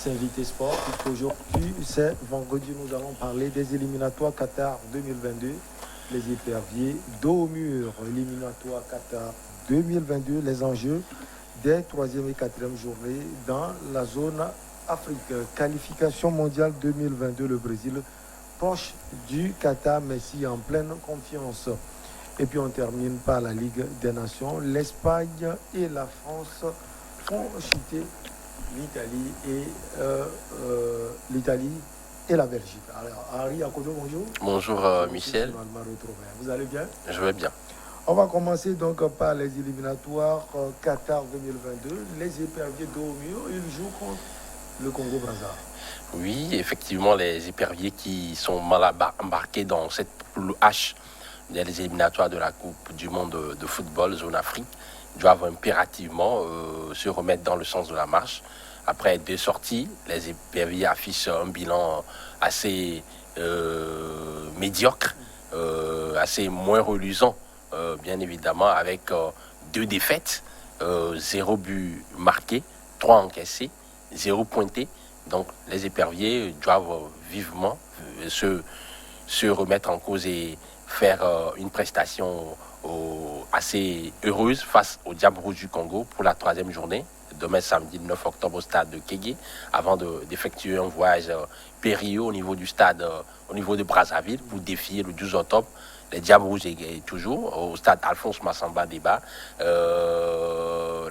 c'est Invité Sport. Aujourd'hui, c'est vendredi, nous allons parler des éliminatoires Qatar 2022. Les éperviers dos au mur, éliminatoires Qatar 2022, les enjeux des 3e et 4e journées dans la zone Afrique. Qualification mondiale 2022, le Brésil proche du Qatar, Messi en pleine confiance. Et puis on termine par la Ligue des Nations. L'Espagne et la France font chuter l'Italie et la Belgique. Alors, Henri Akodo, bonjour. Bonjour Michel. Vous allez bien? Je vais bien. On va commencer donc par les éliminatoires Qatar 2022. Les éperviers dos au mur, ils jouent contre le Congo-Brazzaville. Oui, effectivement, les éperviers qui sont mal embarqués dans cette poule H des éliminatoires de la Coupe du monde de football, zone Afrique, doivent impérativement se remettre dans le sens de la marche. Après 2 sorties, les éperviers affichent un bilan assez médiocre, assez moins reluisant, bien évidemment, avec 2 défaites, 0 but marqué, 3 encaissés, 0 pointé. Donc les éperviers doivent vivement se remettre en cause et faire une prestation assez heureuse face au Diable Rouge du Congo pour la 3e journée, demain samedi 9 octobre au stade de Kégué, avant d'effectuer un voyage périlleux au niveau du stade, au niveau de Brazzaville, pour défier le 12 octobre les Diables Rouges est toujours au stade Alphonse Massamba Débat.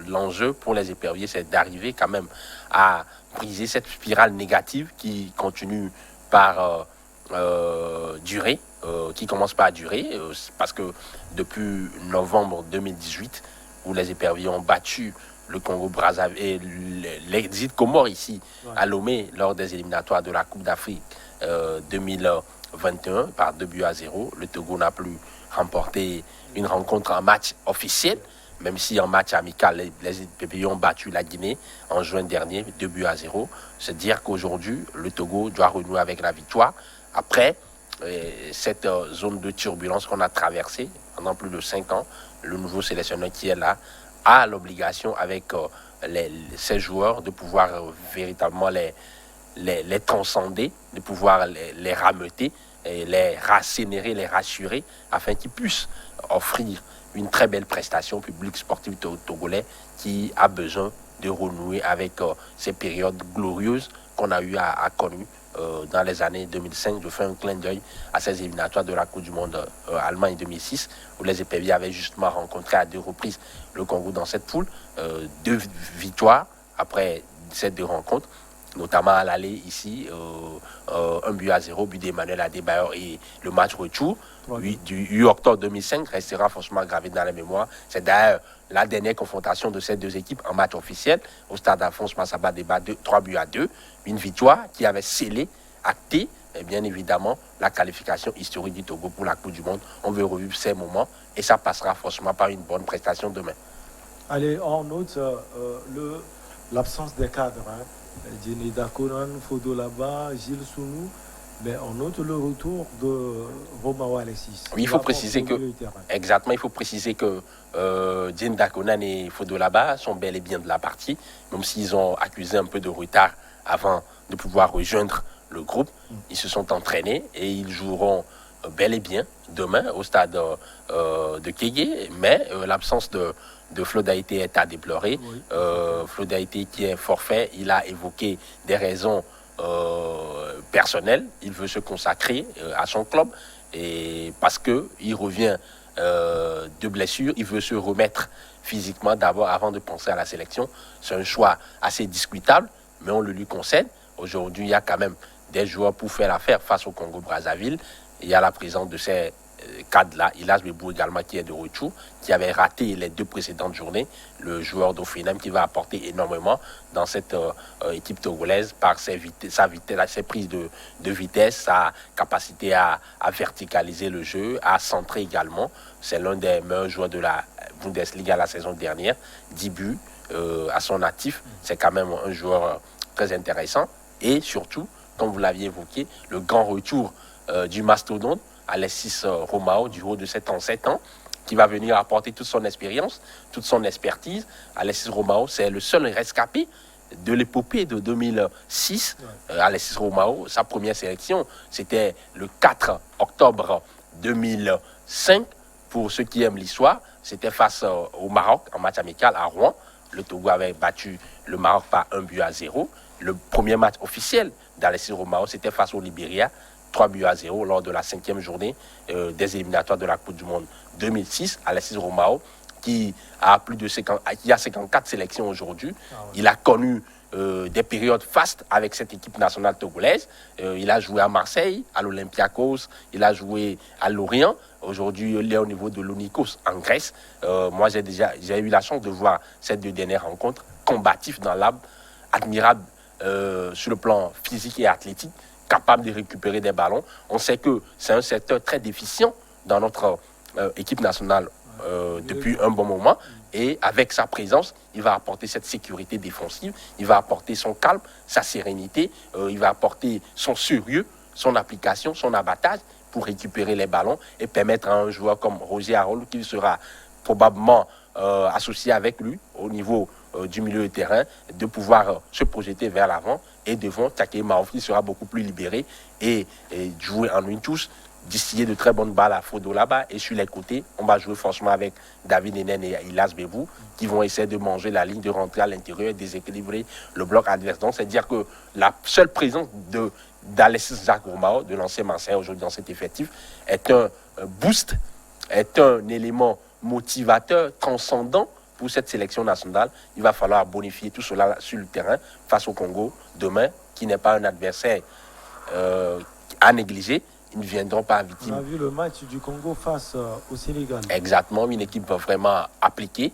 L'enjeu pour les éperviers, c'est d'arriver quand même à briser cette spirale négative qui continue par durer, qui commence par durer, parce que depuis novembre 2018, où les éperviers ont battu le Congo-Brazzaville et les îles Comores ici, à Lomé, lors des éliminatoires de la Coupe d'Afrique 2021 par 2-0. Le Togo n'a plus remporté une rencontre en match officiel, même si en match amical, les éperviers ont battu la Guinée en juin dernier, 2-0. C'est dire qu'aujourd'hui, le Togo doit renouer avec la victoire. Après cette zone de turbulence qu'on a traversée pendant plus de 5 ans, le nouveau sélectionneur qui est là a l'obligation avec ses joueurs de pouvoir véritablement les transcender, de pouvoir les rameuter, et les rassénérer, les rassurer, afin qu'ils puissent offrir une très belle prestation publique sportive togolais qui a besoin de renouer avec ces périodes glorieuses qu'on a eu à connu dans les années 2005. Je fais un clin d'œil à ces éliminatoires de la Coupe du Monde Allemagne 2006, où les éperviers avaient justement rencontré à 2 reprises le Congo dans cette poule. 2 victoires après ces 2 rencontres, notamment à l'aller ici, 1-0, but d'Emmanuel Adebayor, et le match retour du 8 octobre 2005 restera forcément gravé dans la mémoire. C'est d'ailleurs la dernière confrontation de ces 2 équipes en match officiel au stade Alphonse Massamba Débat, 3-2, une victoire qui avait scellé, acté, et bien évidemment la qualification historique du Togo pour la Coupe du Monde. On veut revivre ces moments et ça passera forcément par une bonne prestation demain. Allez, on note l'absence des cadres. Jenny Dakonan, Fodo là-bas, Gilles Sounou, mais on note le retour de Romao Alexis. Oui, il faut préciser que exactement, il faut préciser que Jenny Dakonan et Fodo là-bas sont bel et bien de la partie, même s'ils ont accusé un peu de retard avant de pouvoir rejoindre le groupe. Ils se sont entraînés et ils joueront bel et bien demain au stade de Kégué, mais l'absence de Flo Daïté est à déplorer. Oui. Flo Daïté qui est forfait, il a évoqué des raisons personnelles. Il veut se consacrer à son club et parce qu'il revient de blessure, il veut se remettre physiquement d'abord avant de penser à la sélection. C'est un choix assez discutable, mais on le lui concède. Aujourd'hui, il y a quand même des joueurs pour faire l'affaire face au Congo-Brazzaville. Il y a la présence de ces cadres-là. Ilas Bebou également qui est de retour, qui avait raté les 2 précédentes journées. Le joueur d'Ofinem qui va apporter énormément dans cette équipe togolaise par ses prises de vitesse, sa capacité à verticaliser le jeu, à centrer également. C'est l'un des meilleurs joueurs de la Bundesliga la saison dernière. 10 buts à son actif. C'est quand même un joueur très intéressant. Et surtout, comme vous l'aviez évoqué, le grand retour du mastodonte, Alexis Romao, du haut de 7 ans, qui va venir apporter toute son expérience, toute son expertise. Alexis Romao, c'est le seul rescapé de l'épopée de 2006, Alexis Romao, sa première sélection, c'était le 4 octobre 2005. Pour ceux qui aiment l'histoire, c'était face au Maroc en match amical à Rouen. Le Togo avait battu le Maroc par 1-0. Le premier match officiel d'Alexis Romao, c'était face au Libéria, 3-0 lors de la 5e journée des éliminatoires de la Coupe du Monde 2006. Alexis Romao, qui a qui a 54 sélections aujourd'hui, il a connu des périodes fastes avec cette équipe nationale togolaise. Il a joué à Marseille, à l'Olympiakos, il a joué à Lorient. Aujourd'hui, il est au niveau de l'Onikos en Grèce. Moi, j'ai eu la chance de voir ces 2 dernières rencontres, combatifs dans l'âme, admirables sur le plan physique et athlétique, capable de récupérer des ballons. On sait que c'est un secteur très déficient dans notre équipe nationale depuis un bon moment. Et avec sa présence, il va apporter cette sécurité défensive, il va apporter son calme, sa sérénité, il va apporter son sérieux, son application, son abattage pour récupérer les ballons et permettre à un joueur comme Roger Harol, qui sera probablement associé avec lui au niveau du milieu de terrain, de pouvoir se projeter vers l'avant, et devant, Takei Maouf qui sera beaucoup plus libéré et jouer en une touche, distiller de très bonnes balles à Fodo là-bas, et sur les côtés, on va jouer franchement avec David Enen et Ilas Bebou qui vont essayer de manger la ligne, de rentrer à l'intérieur, déséquilibrer le bloc adverse. Donc, c'est-à-dire que la seule présence d'Alexis Romao, de l'ancien Marseille aujourd'hui dans cet effectif, est un boost, est un élément motivateur, transcendant pour cette sélection nationale. Il va falloir bonifier tout cela sur le terrain face au Congo demain, qui n'est pas un adversaire à négliger. Ils ne viendront pas victimes. On a vu le match du Congo face au Sénégal. Exactement, une équipe vraiment appliquée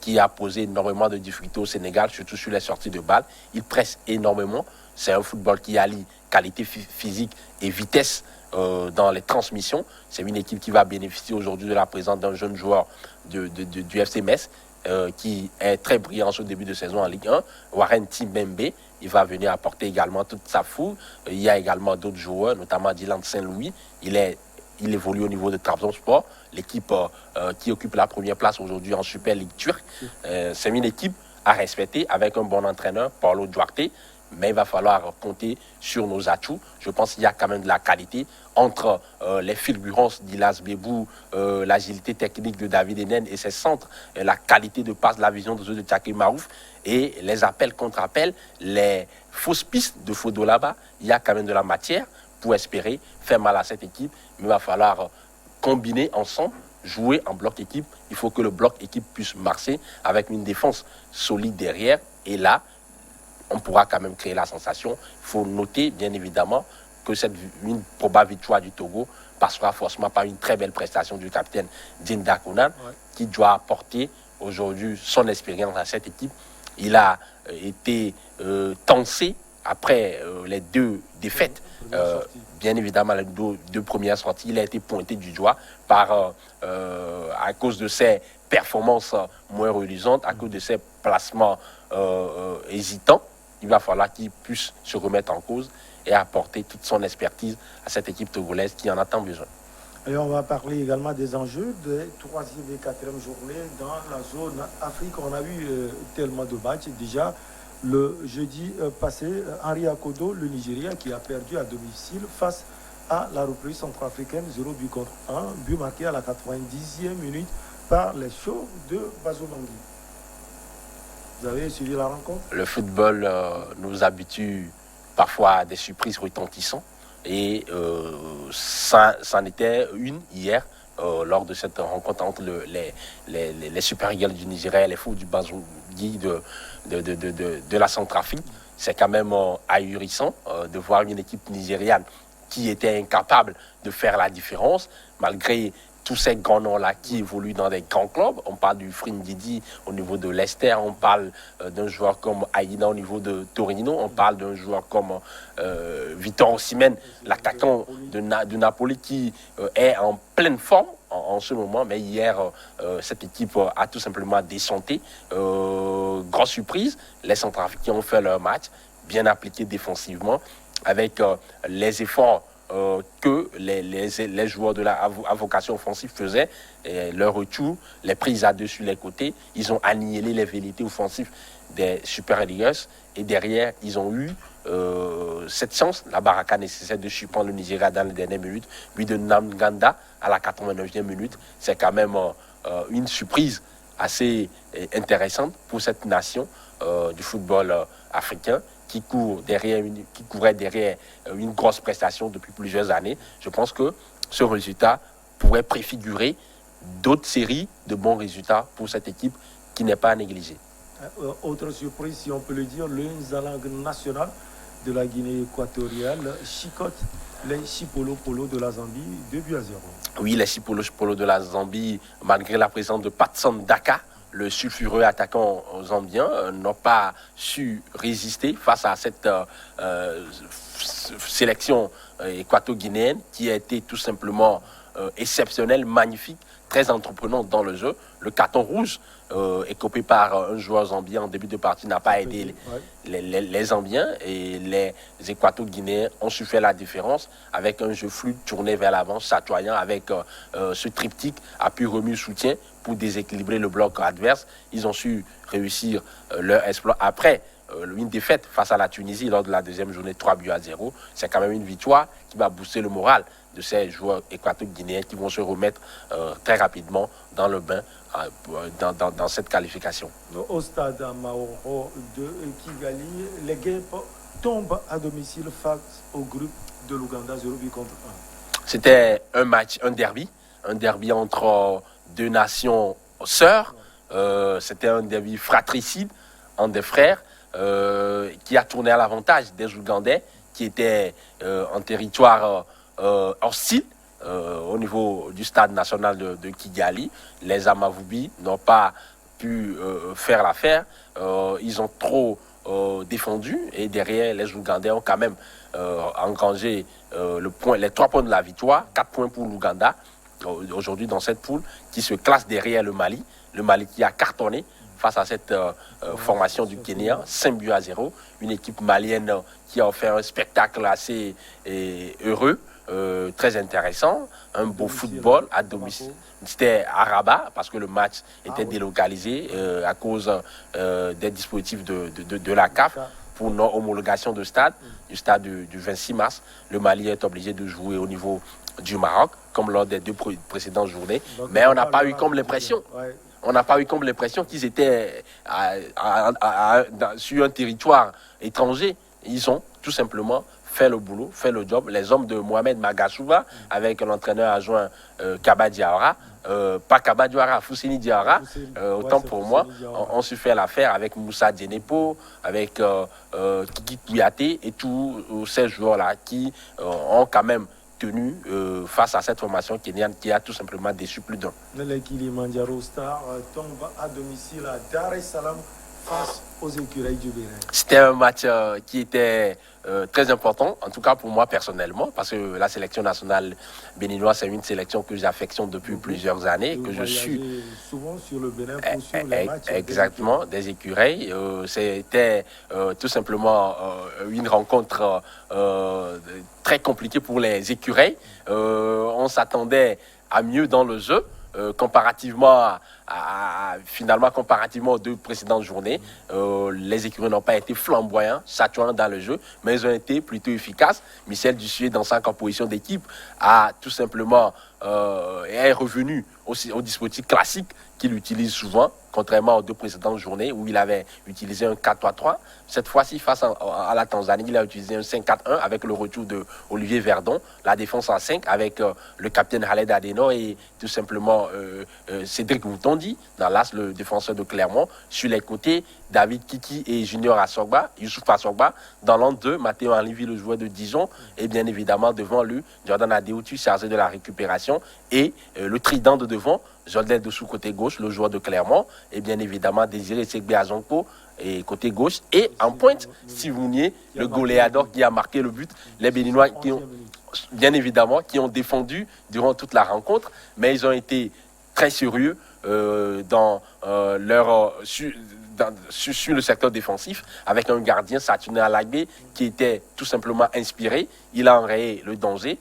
qui a posé énormément de difficultés au Sénégal, surtout sur les sorties de balles. Ils pressent énormément. C'est un football qui allie qualité physique et vitesse dans les transmissions. C'est une équipe qui va bénéficier aujourd'hui de la présence d'un jeune joueur du FC Metz qui est très brillant au début de saison en Ligue 1, Warren Timbembe. Il va venir apporter également toute sa fougue. Il y a également d'autres joueurs, notamment Dylan Saint-Louis. Il évolue au niveau de Trabzonspor, l'équipe qui occupe la première place aujourd'hui en Super League turque. C'est une équipe à respecter avec un bon entraîneur, Paulo Duarte. Mais il va falloir compter sur nos atouts. Je pense qu'il y a quand même de la qualité entre les fulgurances d'Ilas Bebou, l'agilité technique de David Enen et ses centres, la qualité de passe, la vision de jeu de Takei Maouf et les appels contre appels, les fausses pistes de Fodo là-bas. Il y a quand même de la matière pour espérer faire mal à cette équipe. Mais il va falloir combiner ensemble, jouer en bloc équipe. Il faut que le bloc équipe puisse marcher avec une défense solide derrière. Et là, on pourra quand même créer la sensation. Il faut noter, bien évidemment, que une probable victoire du Togo passera forcément par une très belle prestation du capitaine Dinda Konan, qui doit apporter aujourd'hui son expérience à cette équipe. Il a été tensé après les 2 défaites. Bien évidemment, les 2 premières sorties, il a été pointé du doigt à cause de ses performances moins reluisantes, à cause de ses placements hésitants. Il va falloir qu'il puisse se remettre en cause et apporter toute son expertise à cette équipe togolaise qui en a tant besoin. Et on va parler également des enjeux des 3e et 4e journées dans la zone Afrique. On a eu tellement de matchs. Déjà, le jeudi passé, Henri Akodo, le Nigeria, qui a perdu à domicile face à la reprise centrafricaine, 0 but contre 1, but marqué à la 90e minute par les Chauves de Bazomangui. Vous avez suivi la rencontre? Le football nous habitue parfois à des surprises retentissantes. Et ça en était une hier lors de cette rencontre entre les Super Eagles du Nigeria et les Fous du Bazongui de la Centrafrique. C'est quand même ahurissant de voir une équipe nigériane qui était incapable de faire la différence malgré tous ces grands noms-là qui évoluent dans des grands clubs. On parle du Frindidi au niveau de Leicester, on parle d'un joueur comme Aïda au niveau de Torino, on parle d'un joueur comme Victor Osimhen, l'attaquant de Napoli qui est en pleine forme en ce moment. Mais hier, cette équipe a tout simplement descendu. Grosse surprise, les Centrafricains ont fait leur match, bien appliqué défensivement, avec les efforts que les joueurs de la vocation offensive faisaient. Et leur retour, les prises à deux sur les côtés, ils ont annihilé les velléités offensives des Super Eagles. Et derrière, ils ont eu cette chance, la baraka nécessaire de surprendre le Nigeria dans les dernières minutes, puis de Namganda à la 89e minute. C'est quand même une surprise assez intéressante pour cette nation du football africain qui courait derrière une grosse prestation depuis plusieurs années. Je pense que ce résultat pourrait préfigurer d'autres séries de bons résultats pour cette équipe qui n'est pas à négliger. Autre surprise, si on peut le dire, le Nzalang national de la Guinée équatoriale chicote les Chipolo-Polo de la Zambie 2-0. Oui, les Chipolo-Polo de la Zambie, malgré la présence de Patson Daka, le sulfureux attaquant zambien, n'ont pas su résister face à cette sélection équato-guinéenne qui a été tout simplement exceptionnelle, magnifique, très entreprenante dans le jeu. Le carton rouge écopé par un joueur zambien en début de partie n'a pas aidé les Zambiens, et les Équato-Guinéens ont su faire la différence avec un jeu fluide tourné vers l'avant, chatoyant, avec ce triptyque appui remis soutien pour déséquilibrer le bloc adverse. Ils ont su réussir leur exploit après une défaite face à la Tunisie lors de la deuxième journée, 3-0. C'est quand même une victoire qui va booster le moral de ces joueurs équato-guinéens qui vont se remettre très rapidement dans le bain dans cette qualification. Au stade Maoro de Kigali, les Guêpes tombent à domicile face au groupe de l'Ouganda 0-1. C'était un derby entre deux nations sœurs. C'était un derby fratricide entre des frères qui a tourné à l'avantage des Ougandais qui étaient en territoire hostile. Au niveau du stade national de Kigali, les Amavubi n'ont pas pu faire l'affaire. Ils ont trop défendu, et derrière, les Ougandais ont quand même engrangé les 3 points de la victoire, 4 points pour l'Ouganda aujourd'hui dans cette poule qui se classe derrière le Mali qui a cartonné face à cette formation du Kenya, 5-0, une équipe malienne qui a offert un spectacle assez heureux. Très intéressant, un beau football à domicile. C'était à Rabat parce que le match était délocalisé à cause des dispositifs de la CAF pour non-homologation de stade, du stade du 26 mars. Le Mali est obligé de jouer au niveau du Maroc, comme lors des 2 précédentes journées. Donc, mais on n'a pas eu comme l'impression. On n'a pas eu comme l'impression qu'ils étaient sur un territoire étranger. Ils ont tout simplement fait le boulot, fait le job. Les hommes de Mohamed Magashouba, avec l'entraîneur adjoint Kaba Diawara, pas Kaba Diawara, Foussini Diawara, autant pour moi, on su faire l'affaire avec Moussa Djenepo, avec Kiki Kouyaté et tous ces joueurs-là qui ont quand même tenu face à cette formation kenyane qui a tout simplement déçu plus d'un. Le Kilimanjaro Star tombe à domicile à Dar es Salaam face aux écureuils du Bénin. C'était un match qui était très important, en tout cas pour moi personnellement, parce que la sélection nationale béninoise, c'est une sélection que j'affectionne depuis plusieurs années, que je suis souvent sur le Bénin pour suivre les matchs. Exactement, des écureuils. C'était tout simplement une rencontre très compliquée pour les écureuils. On s'attendait à mieux dans le jeu. Comparativement aux 2 précédentes journées, les écureuils n'ont pas été flamboyants, saturants dans le jeu, mais ils ont été plutôt efficaces. Michel Dussuet, dans sa composition d'équipe, a tout simplement est revenu au dispositif classique qu'il utilise souvent, contrairement aux 2 précédentes journées où il avait utilisé un 4-3-3. Cette fois-ci, face à la Tanzanie, il a utilisé un 5-4-1 avec le retour de Olivier Verdon, la défense en 5 avec le capitaine Khaled Adeno et tout simplement Cédric Moutondi, dans l'as, le défenseur de Clermont. Sur les côtés, David Kiki et Junior Assogba, Youssouf Assogba. Dans l'an 2, Matteo Enlivi, le joueur de Dijon. Et bien évidemment, devant lui, Jordan Adéoutu, chargé de la récupération. Et le trident de devant, Joldet Dessous, côté gauche, le joueur de Clermont. Et bien évidemment, Désiré Segbe Azonko, et côté gauche. Et en pointe, Steve Mounier, le goléador qui a marqué le but. Les Béninois qui ont, bien évidemment, qui ont défendu durant toute la rencontre. Mais ils ont été très sérieux sur le secteur défensif, avec un gardien, Saturnin Alagbe, qui était tout simplement inspiré. Il a enrayé le danger.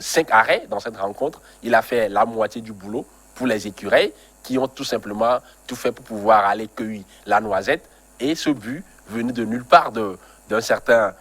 5 arrêts dans cette rencontre. Il a fait la moitié du boulot pour les écureuils qui ont tout simplement tout fait pour pouvoir aller cueillir la noisette. Et ce but, venu de nulle part d'un certain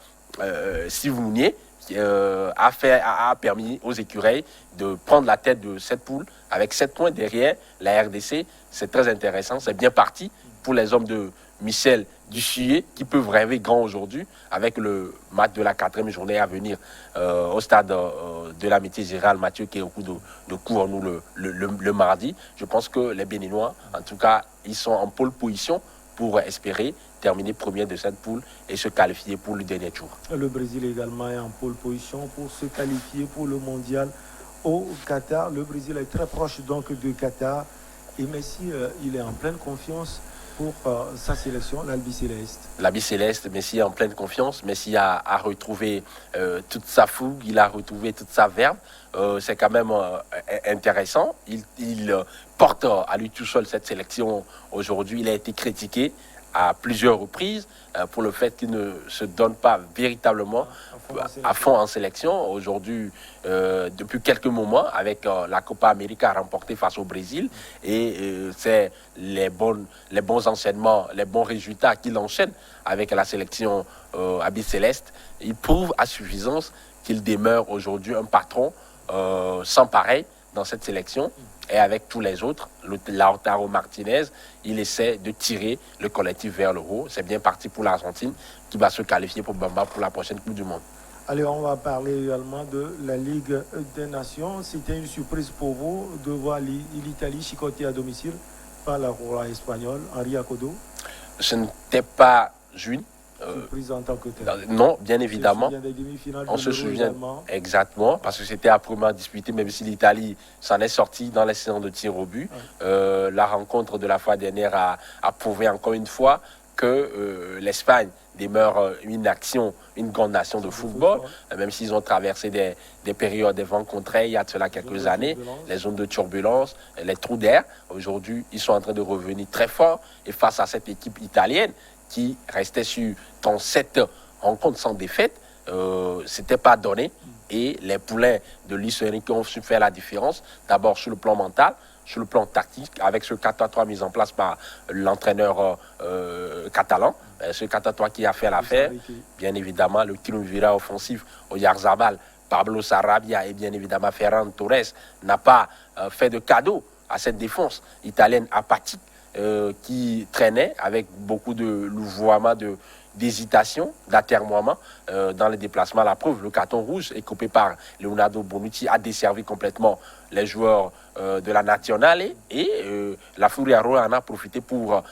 Steve Mounier, a permis aux écureuils de prendre la tête de cette poule avec 7 points derrière la RDC. C'est très intéressant, c'est bien parti pour les hommes de Michel Dussuyer qui peuvent rêver grand aujourd'hui avec le match de la 4e journée à venir au stade de l'amitié Gérald Mathieu qui est au coup de cours nous le mardi. Je pense que les Béninois, en tout cas, ils sont en pole position pour espérer terminer premier de cette poule et se qualifier pour le dernier tour. Le Brésil également est en pole position pour se qualifier pour le mondial au Qatar. Le Brésil est très proche donc de Qatar et Messi, il est en pleine confiance pour sa sélection, l'Albi Céleste. L'Albi Céleste, Messi est en pleine confiance. Messi a retrouvé toute sa fougue, il a retrouvé toute sa verve. C'est quand même intéressant. Il porte à lui tout seul cette sélection aujourd'hui. Il a été critiqué à plusieurs reprises pour le fait qu'il ne se donne pas véritablement à fond en sélection. Aujourd'hui, depuis quelques moments, avec la Copa América remportée face au Brésil, et c'est les bons enchaînements, les bons résultats qu'il enchaîne avec la sélection Albi Céleste, il prouve à suffisance qu'il demeure aujourd'hui un patron sans pareil dans cette sélection. Et avec tous les autres, Lautaro Martinez, il essaie de tirer le collectif vers le haut. C'est bien parti pour l'Argentine qui va se qualifier pour Bamba pour la prochaine Coupe du Monde. Allez, on va parler également de la Ligue des Nations. C'était une surprise pour vous de voir l'Italie chicotée à domicile par la Rola espagnole, Henri Acodo. Ce n'était pas une surprise en tant que tel. Non, bien évidemment. On se souvient exactement, parce que c'était âprement disputé, même si l'Italie s'en est sortie dans les séances de tir au but. Ouais. La rencontre de la fois dernière a prouvé encore une fois que l'Espagne demeure une grande nation de football, même s'ils ont traversé des périodes de vents contraires il y a de cela quelques années, les zones de turbulence, les trous d'air. Aujourd'hui, ils sont en train de revenir très fort et face à cette équipe italienne qui restait dans cette rencontre sans défaite, c'était pas donné. Et les poulains de Luis Enrique ont su faire la différence, d'abord sur le plan mental, sur le plan tactique, avec ce 4-3 mis en place par l'entraîneur catalan, ce 4-3 qui a fait l'affaire. Bien évidemment, le triumvirat offensif au Yarzabal, Pablo Sarabia et bien évidemment Ferran Torres n'a pas fait de cadeau à cette défense italienne apathique qui traînait avec beaucoup de louvoiement, d'hésitation, d'atermoiement dans les déplacements. La preuve, le carton rouge écopé par Leonardo Bonucci a desservi complètement les joueurs de la Nationale et la Furia Roja en a profité pour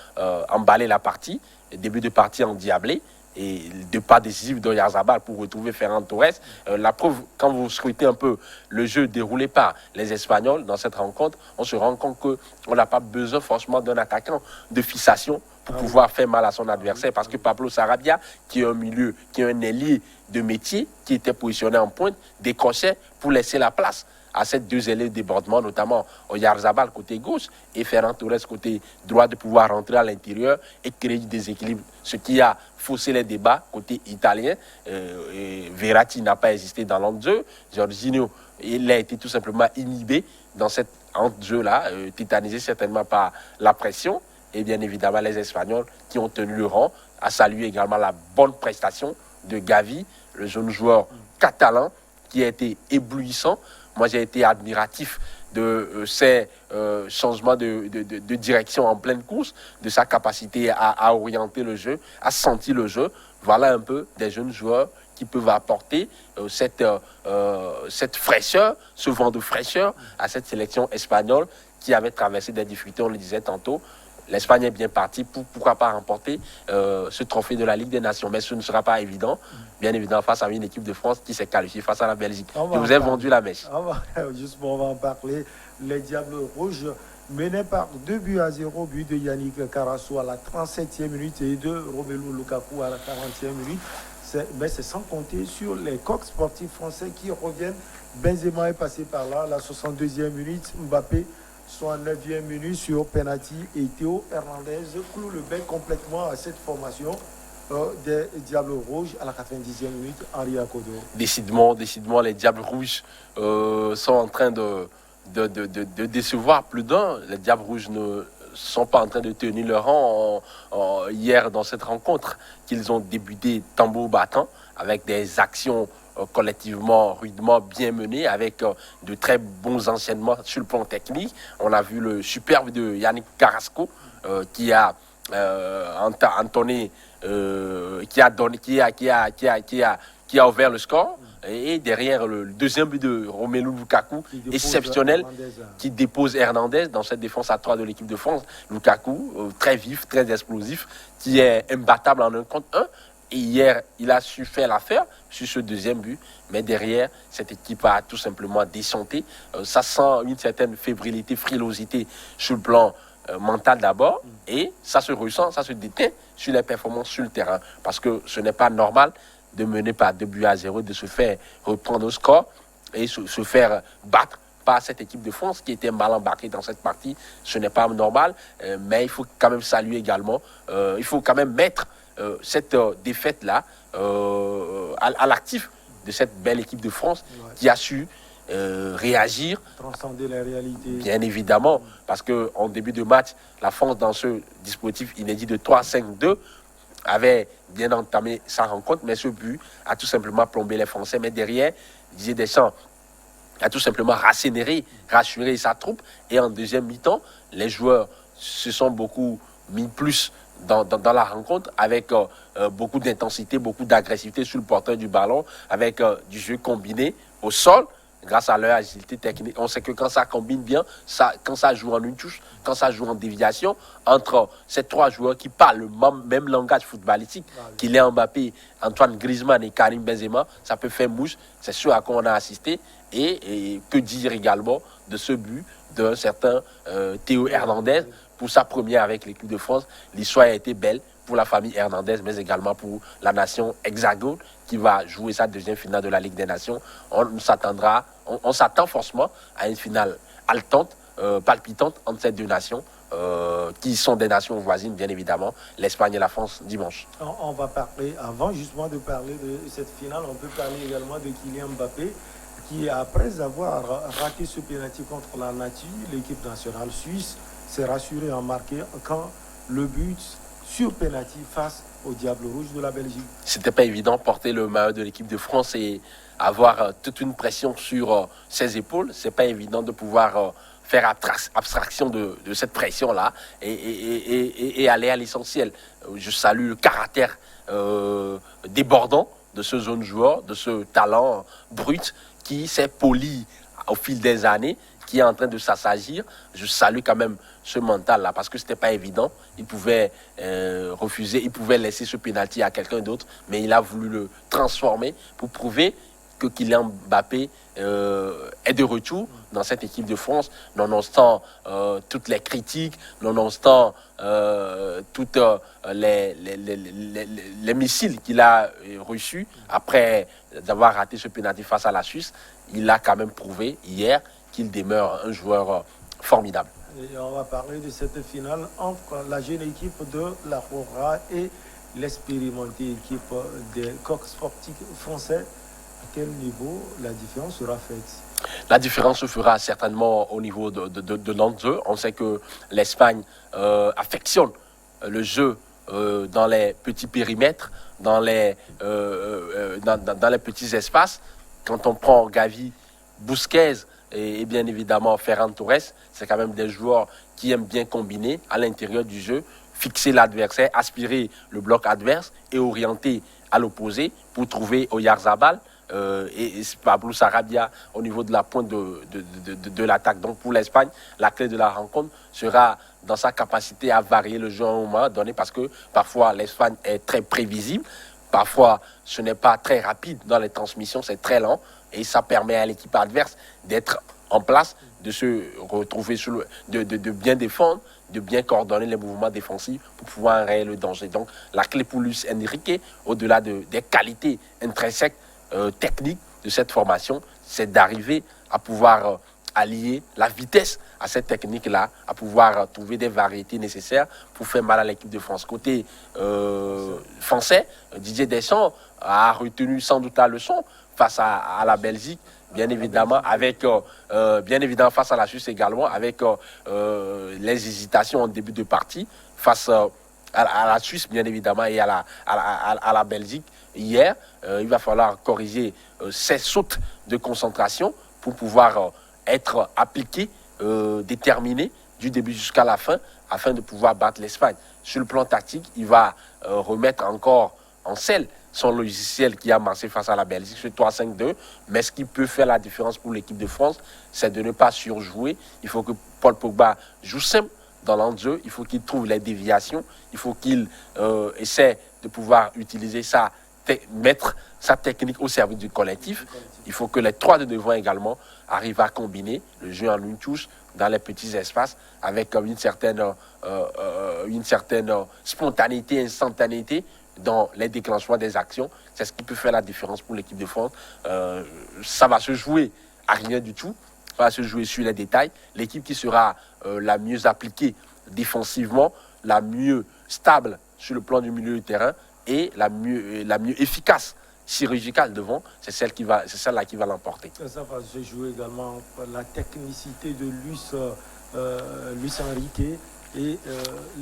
emballer la partie, début de partie endiablé. Et de pas décisif de Yarzabal pour retrouver Ferran Torres. La preuve, quand vous scrutez un peu le jeu déroulé par les Espagnols dans cette rencontre, on se rend compte qu'on n'a pas besoin forcément d'un attaquant de fixation pour pouvoir faire mal à son adversaire. Parce que Pablo Sarabia, qui est un ailier de métier, qui était positionné en pointe, décrochait pour laisser la place à ces deux ailiers de débordement, notamment au Yarzabal côté gauche et Ferran Torres côté droit, de pouvoir rentrer à l'intérieur et créer du déséquilibre. Ce qui a faussé les débats côté italien. Verratti n'a pas existé dans l'entre-jeu. Jorginho, il a été tout simplement inhibé dans cet entre-jeu-là, tétanisé certainement par la pression. Et bien évidemment, les Espagnols qui ont tenu le rang, à saluer également la bonne prestation de Gavi, le jeune joueur catalan qui a été éblouissant. Moi, j'ai été admiratif de ces changements de direction en pleine course, de sa capacité à orienter le jeu, à sentir le jeu. Voilà un peu des jeunes joueurs qui peuvent apporter cette fraîcheur, ce vent de fraîcheur à cette sélection espagnole qui avait traversé des difficultés, on le disait tantôt. L'Espagne est bien partie pour, pourquoi pas, remporter ce trophée de la Ligue des Nations. Mais ce ne sera pas évident, bien évidemment, face à une équipe de France qui s'est qualifiée face à la Belgique. Je vous ai vendu la mèche. Justement, on va en parler. Les Diables Rouges menaient par 2-0, but de Yannick Carasso à la 37e minute et de Romelu Lukaku à la 40e minute. C'est sans compter sur les coqs sportifs français qui reviennent. Benzema est passé par là, la 62e minute. Mbappé 69e minute sur penalty et Théo Hernandez cloue le bec complètement à cette formation des Diables Rouges à la 90e minute, Henri Akodo. Décidément, les Diables Rouges sont en train de décevoir plus d'un. Les Diables Rouges ne sont pas en train de tenir leur rang hier dans cette rencontre qu'ils ont débuté tambour battant avec des actions collectivement, rudement bien menées, avec de très bons enchaînements sur le plan technique. On a vu le superbe de Yannick Carrasco qui a entonné, qui a ouvert le score. Et derrière le deuxième but de Romelu Lukaku, exceptionnel, qui dépose Hernandez dans cette défense à 3 de l'équipe de France. Lukaku, très vif, très explosif, qui est imbattable en 1 contre 1. Et hier, il a su faire l'affaire sur ce deuxième but. Mais derrière, cette équipe a tout simplement déchanté. Ça sent une certaine fébrilité, frilosité sur le plan mental d'abord. Et ça se ressent, ça se déteint sur les performances sur le terrain. Parce que ce n'est pas normal de mener par 2-0, de se faire reprendre au score et se faire battre par cette équipe de France qui était mal embarquée dans cette partie. Ce n'est pas normal, mais il faut quand même saluer également, il faut quand même mettre cette défaite-là à l'actif de cette belle équipe de France qui a su réagir. Transcender la réalité. Bien évidemment, parce qu'en début de match, la France, dans ce dispositif inédit de 3-5-2, avait bien entamé sa rencontre, mais ce but a tout simplement plombé les Français. Mais derrière, Didier Deschamps a tout simplement rassuré sa troupe. Et en deuxième mi-temps, les joueurs se sont beaucoup mis plus dans la rencontre, avec beaucoup d'intensité, beaucoup d'agressivité sur le porteur du ballon, avec du jeu combiné au sol, grâce à leur agilité technique. On sait que quand ça combine bien, quand ça joue en une touche, quand ça joue en déviation, entre ces 3 joueurs qui parlent le même langage footballistique, Kylian Mbappé, Antoine Griezmann et Karim Benzema, ça peut faire mouche. C'est ce à quoi on a assisté. Et que dire également de ce but d'un certain Théo Hernandez pour sa première avec l'équipe de France. L'histoire a été belle pour la famille Hernandez, mais également pour la nation Hexagone qui va jouer sa deuxième finale de la Ligue des Nations. On s'attend forcément à une finale haletante, palpitante entre ces deux nations, qui sont des nations voisines, bien évidemment, l'Espagne et la France, dimanche. On va parler, avant justement de parler de cette finale, on peut parler également de Kylian Mbappé, qui, après avoir raté ce pénalty contre la nature, l'équipe nationale suisse s'est rassurée en marquant quand le but sur pénalty face au Diable Rouge de la Belgique. C'était pas évident porter le maillot de l'équipe de France et avoir toute une pression sur ses épaules. C'est pas évident de pouvoir faire abstraction de cette pression-là et aller à l'essentiel. Je salue le caractère débordant de ce jeune joueur, de ce talent brut qui s'est poli au fil des années, qui est en train de s'assagir. Je salue quand même ce mental-là, parce que c'était pas évident. Il pouvait refuser, il pouvait laisser ce pénalty à quelqu'un d'autre, mais il a voulu le transformer pour prouver que Kylian Mbappé est de retour dans cette équipe de France, nonobstant toutes les critiques, nonobstant toutes les missiles qu'il a reçus après avoir raté ce pénalty face à la Suisse. Il a quand même prouvé hier qu'il demeure un joueur formidable. Et on va parler de cette finale entre la jeune équipe de la Rora et l'expérimentée équipe des coqs sportifs français. À quel niveau la différence sera faite? La différence se fera certainement au niveau de l'enjeu. On sait que l'Espagne affectionne le jeu dans les petits périmètres, dans les petits espaces. Quand on prend Gavi, Busquets et bien évidemment Ferran Torres, c'est quand même des joueurs qui aiment bien combiner à l'intérieur du jeu, fixer l'adversaire, aspirer le bloc adverse et orienter à l'opposé pour trouver Oyarzabal et Pablo Sarabia au niveau de la pointe de l'attaque. Donc pour l'Espagne, la clé de la rencontre sera dans sa capacité à varier le jeu à un moment donné, parce que parfois l'Espagne est très prévisible, parfois ce n'est pas très rapide dans les transmissions, c'est très lent, et ça permet à l'équipe adverse d'être en place, de se retrouver de bien défendre, de bien coordonner les mouvements défensifs pour pouvoir enrayer le danger. Donc la clé pour Luis Enrique, au-delà des qualités intrinsèques techniques de cette formation, c'est d'arriver à pouvoir allier la vitesse à cette technique-là, à pouvoir trouver des variétés nécessaires pour faire mal à l'équipe de France. Côté français, Didier Deschamps a retenu sans doute la leçon face à la Belgique, bien évidemment, bien évidemment face à la Suisse également, avec les hésitations en début de partie, face à la Suisse, bien évidemment, et à la Belgique. Hier, il va falloir corriger ces sautes de concentration pour pouvoir être appliqué, déterminé du début jusqu'à la fin, afin de pouvoir battre l'Espagne. Sur le plan tactique, il va remettre encore en selle son logiciel qui a marché face à la Belgique sur 3-5-2. Mais ce qui peut faire la différence pour l'équipe de France, c'est de ne pas surjouer. Il faut que Paul Pogba joue simple dans l'enjeu. Il faut qu'il trouve les déviations. Il faut qu'il essaie de pouvoir utiliser mettre sa technique au service du collectif. Il faut que les trois de devant également arrivent à combiner le jeu en une touche dans les petits espaces avec une certaine spontanéité, instantanéité dans les déclenchements des actions. C'est ce qui peut faire la différence pour l'équipe de France. Ça va se jouer à rien du tout. Ça va se jouer sur les détails. L'équipe qui sera la mieux appliquée défensivement, la mieux stable sur le plan du milieu du terrain et la mieux efficace chirurgicale devant, c'est celle-là qui va l'emporter. Ça va se jouer également la technicité de Luis Enrique et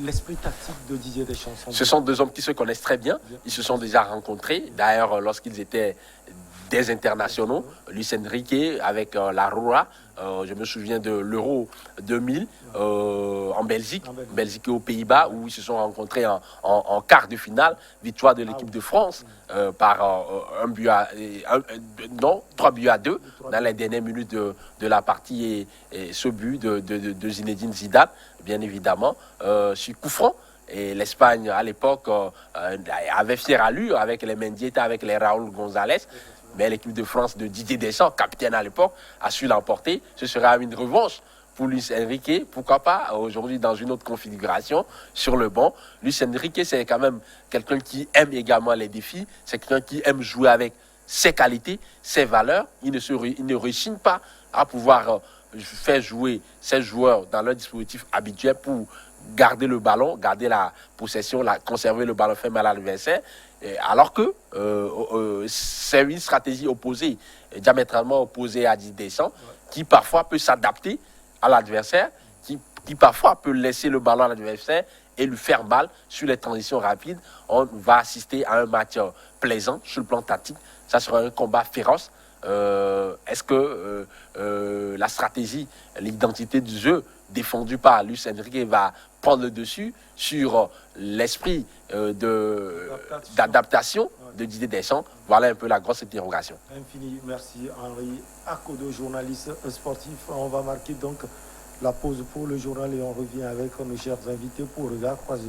l'esprit tactique de Didier Deschamps. Ce sont deux hommes qui se connaissent très bien. Ils se sont déjà rencontrés. D'ailleurs, lorsqu'ils étaient des internationaux, Luis Enrique avec la Roa, je me souviens de l'Euro 2000 en Belgique et aux Pays-Bas, où ils se sont rencontrés en quart de finale, victoire de l'équipe de France par 3 buts à 2 dans les dernières minutes de la partie, et ce but de Zinedine Zidane, bien évidemment, sur coup franc. Et l'Espagne, à l'époque, avait fière allure avec les Mendieta, avec les Raúl González. Mais l'équipe de France de Didier Deschamps, capitaine à l'époque, a su l'emporter. Ce sera une revanche pour Luis Enrique. Pourquoi pas aujourd'hui dans une autre configuration sur le banc. Luis Enrique, c'est quand même quelqu'un qui aime également les défis. C'est quelqu'un qui aime jouer avec ses qualités, ses valeurs. Il ne rechigne pas à pouvoir faire jouer ses joueurs dans leur dispositif habituel pour garder le ballon, garder la possession, conserver le ballon, faire mal à l'adversaire. Alors que c'est une stratégie opposée, diamétralement opposée à Didier Deschamps, qui parfois peut s'adapter à l'adversaire, qui parfois peut laisser le ballon à l'adversaire et lui faire mal sur les transitions rapides. On va assister à un match plaisant sur le plan tactique. Ça sera un combat féroce. Est-ce que la stratégie, l'identité du jeu défendue par Luis Enrique va prendre le dessus sur l'esprit d'adaptation de Didier Deschamps? Voilà un peu la grosse interrogation. Infini, merci Henri Akodo, journaliste sportif. On va marquer donc la pause pour le journal et on revient avec nos chers invités pour Regard Croisé.